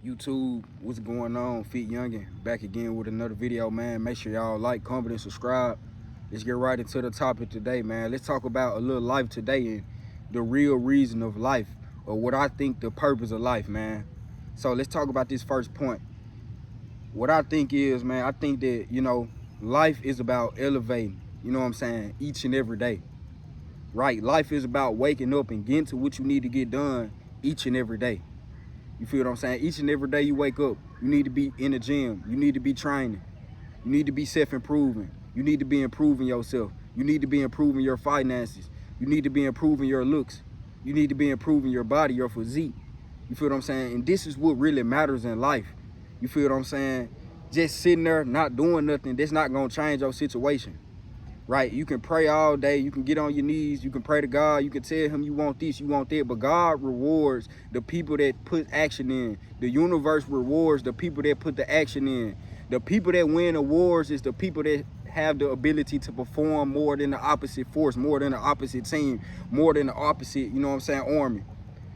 YouTube, what's going on? Fit Youngin back again with another video, man. Make sure y'all like, comment, and subscribe. Let's get right into the topic today, man. Let's talk about a little life today and the real reason of life, or what I think the purpose of life, man. So let's talk about this first point. What I think is, man, I think that, life is about elevating, each and every day, right? Life is about waking up and getting to what you need to get done each and every day. You feel what I'm saying? Each and every day you wake up, you need to be in the gym. You need to be training. You need to be self-improving. You need to be improving yourself. You need to be improving your finances. You need to be improving your looks. You need to be improving your body, your physique. You feel what I'm saying? And this is what really matters in life. You feel what I'm saying? Just sitting there not doing nothing, that's not going to change your situation. Right? You can pray all day. You can get on your knees. You can pray to God. You can tell him you want this, you want that. But God rewards the people that put action in. The universe rewards the people that put the action in. The people that win awards is the people that have the ability to perform more than the opposite force, more than the opposite team, more than the opposite, army.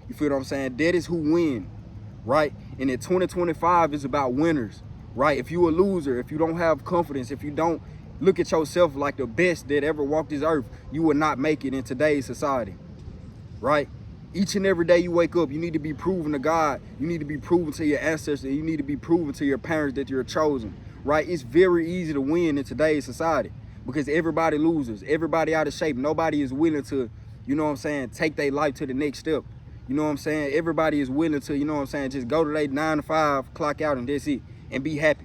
You feel what I'm saying? That is who win, right? And in 2025 is about winners, right? If you a loser, if you don't have confidence, if you don't look at yourself like the best that ever walked this earth, you will not make it in today's society, right? Each and every day you wake up, you need to be proven to God. You need to be proven to your ancestors. You need to be proven to your parents that you're chosen, right? It's very easy to win in today's society because everybody loses. Everybody out of shape. Nobody is willing to, take their life to the next step. Everybody is willing to, just go to their 9 to 5, clock out, and that's it, and be happy.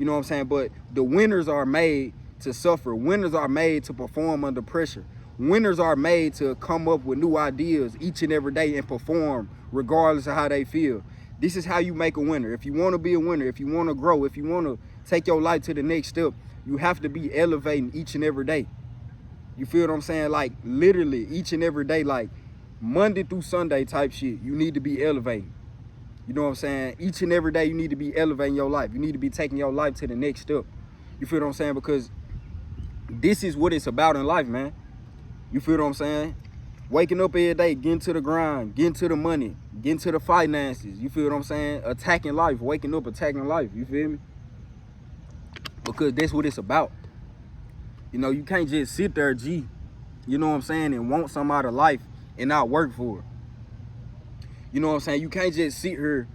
But the winners are made to suffer. Winners are made to perform under pressure. Winners are made to come up with new ideas each and every day and perform regardless of how they feel. This is how you make a winner. If you want to be a winner, if you want to grow, if you want to take your life to the next step, you have to be elevating each and every day. You feel what I'm saying? Like literally each and every day, like Monday through Sunday type shit, you need to be elevating. You know what I'm saying? Each and every day you need to be elevating your life. You need to be taking your life to the next step. You feel what I'm saying? Because this is what it's about in life, man. You feel what I'm saying? Waking up every day, getting to the grind, getting to the money, getting to the finances. You feel what I'm saying? Attacking life, waking up, attacking life. You feel me? Because that's what it's about. You can't just sit there, G, and want some out of life and not work for it. You know what I'm saying? You can't just sit here,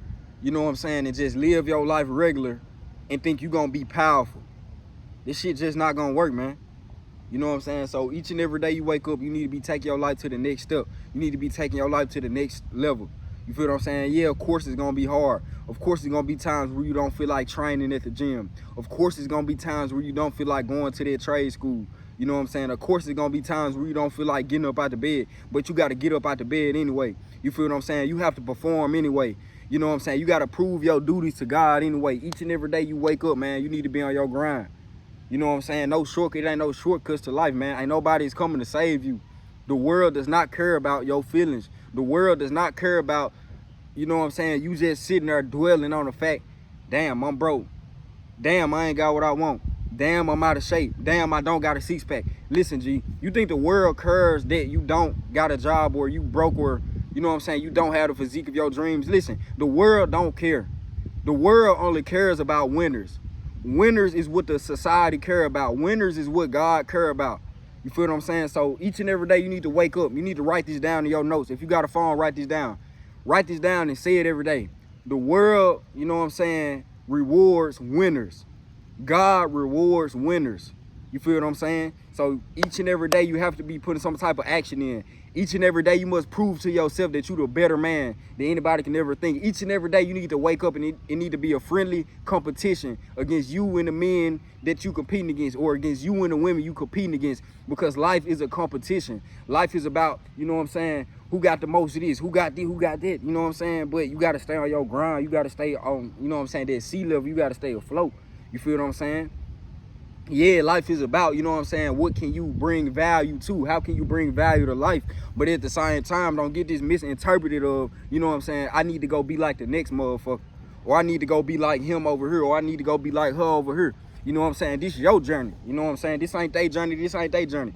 and just live your life regular and think you're going to be powerful. This shit just not going to work, man. You know what I'm saying? So each and every day you wake up, you need to be taking your life to the next step. You need to be taking your life to the next level. You feel what I'm saying? Yeah, of course it's going to be hard. Of course it's going to be times where you don't feel like training at the gym. Of course it's going to be times where you don't feel like going to that trade school. You know what I'm saying? Of course it's going to be times where you don't feel like getting up out the bed, but you got to get up out the bed anyway. You feel what I'm saying? You have to perform anyway. You know what I'm saying? You got to prove your duties to God anyway. Each and every day you wake up, man, you need to be on your grind. You know what I'm saying? No shortcut. It ain't no shortcuts to life, man. Ain't nobody's coming to save you. The world does not care about your feelings. The world does not care about, you just sitting there dwelling on the fact, damn, I'm broke. Damn, I ain't got what I want. Damn, I'm out of shape. Damn, I don't got a six-pack. Listen, G, you think the world cares that you don't got a job or you broke or, you don't have the physique of your dreams? Listen, the world don't care. The world only cares about winners. Winners is what the society care about. Winners is what God care about. You feel what I'm saying? So each and every day you need to wake up. You need to write this down in your notes. If you got a phone, write this down. Write this down and say it every day. The world, rewards winners. God rewards winners. You feel what I'm saying? So each and every day you have to be putting some type of action in. Each and every day you must prove to yourself that you're the better man than anybody can ever think. Each and every day you need to wake up and it need to be a friendly competition against you and the men that you competing against, or against you and the women you competing against, because life is a competition. Life is about, who got the most of this, who got this, who got that, But you got to stay on your grind. You got to stay on, that sea level. You got to stay afloat. You feel what I'm saying? Yeah, life is about, what can you bring value to? How can you bring value to life? But at the same time, don't get this misinterpreted of, I need to go be like the next motherfucker. Or I need to go be like him over here. Or I need to go be like her over here. This is your journey. This ain't their journey. This ain't their journey.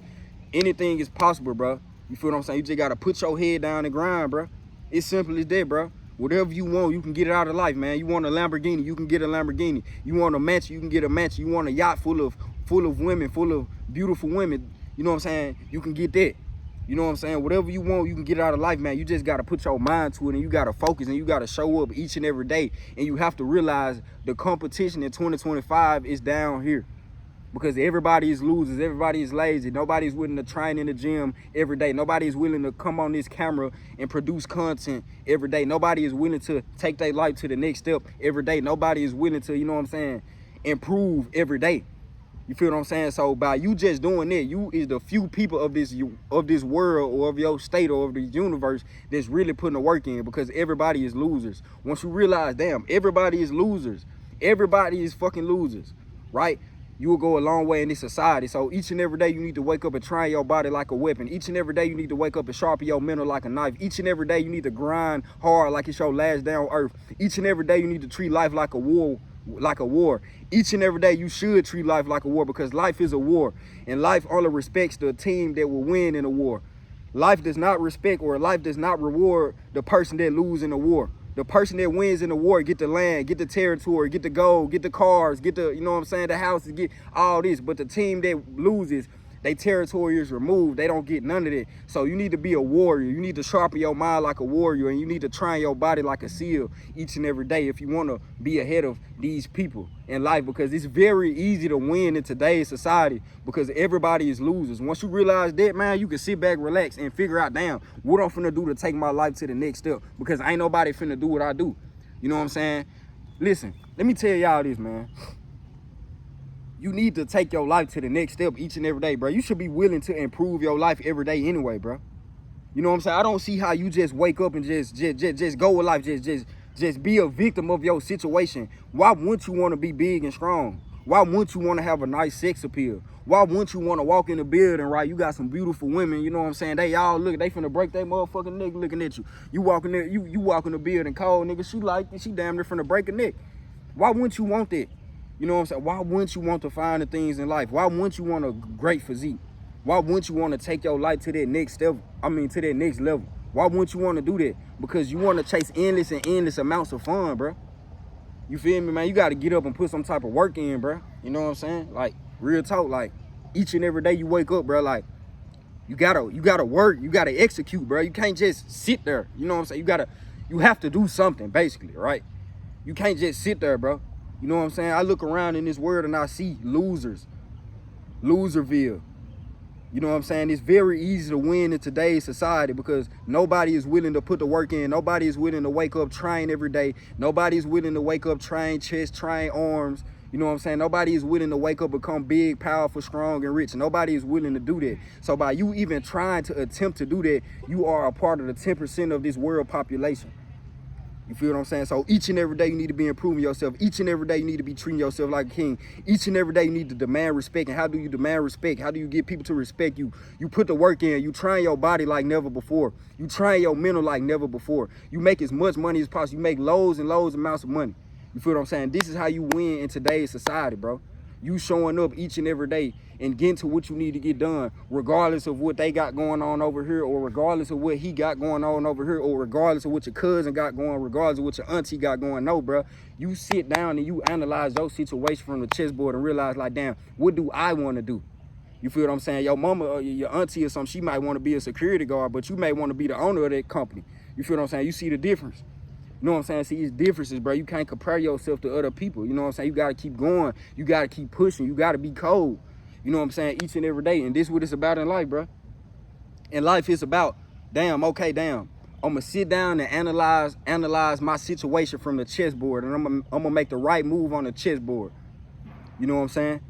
Anything is possible, bro. You feel what I'm saying? You just got to put your head down and grind, bro. It's simple as that, bro. Whatever you want, you can get it out of life, man. You want a Lamborghini, you can get a Lamborghini. You want a mansion, you can get a mansion. You want a yacht full of women, full of beautiful women, you know what I'm saying? You can get that. You know what I'm saying? Whatever you want, you can get it out of life, man. You just got to put your mind to it, and you got to focus, and you got to show up each and every day. And you have to realize the competition in 2025 is down here. Because everybody is losers, everybody is lazy, nobody's willing to train in the gym every day, nobody is willing to come on this camera and produce content every day, nobody is willing to take their life to the next step every day, nobody is willing to, you know what I'm saying, improve every day. You feel what I'm saying? So by you just doing that, you is the few people of this world or of your state or of the universe that's really putting the work in, because everybody is losers. Once you realize, damn, everybody is losers, everybody is fucking losers, right? You will go a long way in this society. So each and every day you need to wake up and train your body like a weapon. Each and every day you need to wake up and sharpen your mental like a knife. Each and every day you need to grind hard like it's your last day on earth. Each and every day you need to treat life like a war. Each and every day you should treat life like a war, because life is a war, and life only respects the team that will win in a war. Life does not respect, or life does not reward the person that loses in a war. The person that wins in the war get the land, get the territory, get the gold, get the cars, get the, you know what I'm saying, the houses, get all this. But the team that loses, their territory is removed. They don't get none of that. So you need to be a warrior. You need to sharpen your mind like a warrior, and you need to train your body like a SEAL each and every day if you want to be ahead of these people in life, because it's very easy to win in today's society because everybody is losers. Once you realize that, man, you can sit back, relax, and figure out, damn, what I'm finna do to take my life to the next step, because ain't nobody finna do what I do. You know what I'm saying? Listen, let me tell y'all this, man. You need to take your life to the next step each and every day, bro. You should be willing to improve your life every day anyway, bro. You know what I'm saying? I don't see how you just wake up and just go with life, just be a victim of your situation. Why wouldn't you want to be big and strong? Why wouldn't you want to have a nice sex appeal? Why wouldn't you want to walk in the building, right? You got some beautiful women, you know what I'm saying? They all look, they finna break their motherfucking neck looking at you. You walk in there, you walk in the building cold, nigga, she damn near finna break a neck. Why wouldn't you want that? You know what I'm saying? Why wouldn't you want to find the things in life? Why wouldn't you want a great physique? Why wouldn't you want to take your life to that next step? To that next level. Why wouldn't you want to do that? Because you want to chase endless amounts of fun, bro. You feel me, man? You got to get up and put some type of work in, bro. You know what I'm saying? Like, real talk, like, each and every day you wake up, bro, like, you gotta work, you gotta execute, bro. You can't just sit there. You know what I'm saying? You have to do something, basically, right? You can't just sit there, bro. You know what I'm saying? I look around in this world and I see losers. Loserville. You know what I'm saying? It's very easy to win in today's society because nobody is willing to put the work in. Nobody is willing to wake up, train every day. Nobody is willing to wake up, train chest, train arms. You know what I'm saying? Nobody is willing to wake up, become big, powerful, strong, and rich. Nobody is willing to do that. So by you even trying to attempt to do that, you are a part of the 10% of this world population. You feel what I'm saying? So each and every day you need to be improving yourself. Each and every day you need to be treating yourself like a king. Each and every day you need to demand respect. And how do you demand respect? How do you get people to respect you? You put the work in. You train your body like never before. You train your mental like never before. You make as much money as possible. You make loads and loads amounts of money. You feel what I'm saying? This is how you win in today's society, bro. You showing up each and every day and getting to what you need to get done, regardless of what they got going on over here, or regardless of what he got going on over here, or regardless of what your cousin got going, regardless of what your auntie got going. No, bro. You sit down and you analyze your situation from the chessboard and realize, like, damn, what do I want to do? You feel what I'm saying? Your mama or your auntie or something, she might want to be a security guard, but you may want to be the owner of that company. You feel what I'm saying? You see the difference. You know what I'm saying? See, it's differences, bro. You can't compare yourself to other people. You know what I'm saying? You got to keep going. You got to keep pushing. You got to be cold. You know what I'm saying? Each and every day. And this is what it's about in life, bro. In life, it's about, damn, okay, damn. I'm going to sit down and analyze my situation from the chessboard. And I'm going to make the right move on the chessboard. You know what I'm saying?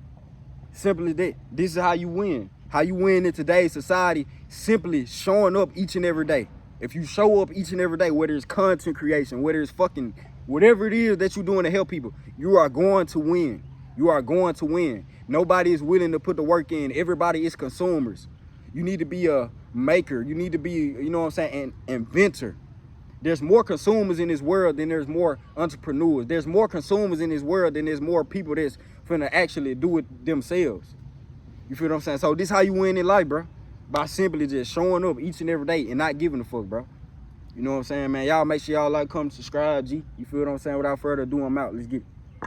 Simply that. This is how you win. How you win in today's society, simply showing up each and every day. If you show up each and every day, whether it's content creation, whether it's fucking whatever it is that you're doing to help people, you are going to win. You are going to win. Nobody is willing to put the work in. Everybody is consumers. You need to be a maker. You need to be, you know what I'm saying, an inventor. There's more consumers in this world than there's more entrepreneurs. There's more consumers in this world than there's more people that's finna actually do it themselves. You feel what I'm saying? So this is how you win in life, bro. By simply just showing up each and every day and not giving a fuck, bro. You know what I'm saying, man? Y'all make sure y'all like, comment, subscribe, G. You feel what I'm saying? Without further ado, I'm out. Let's get it.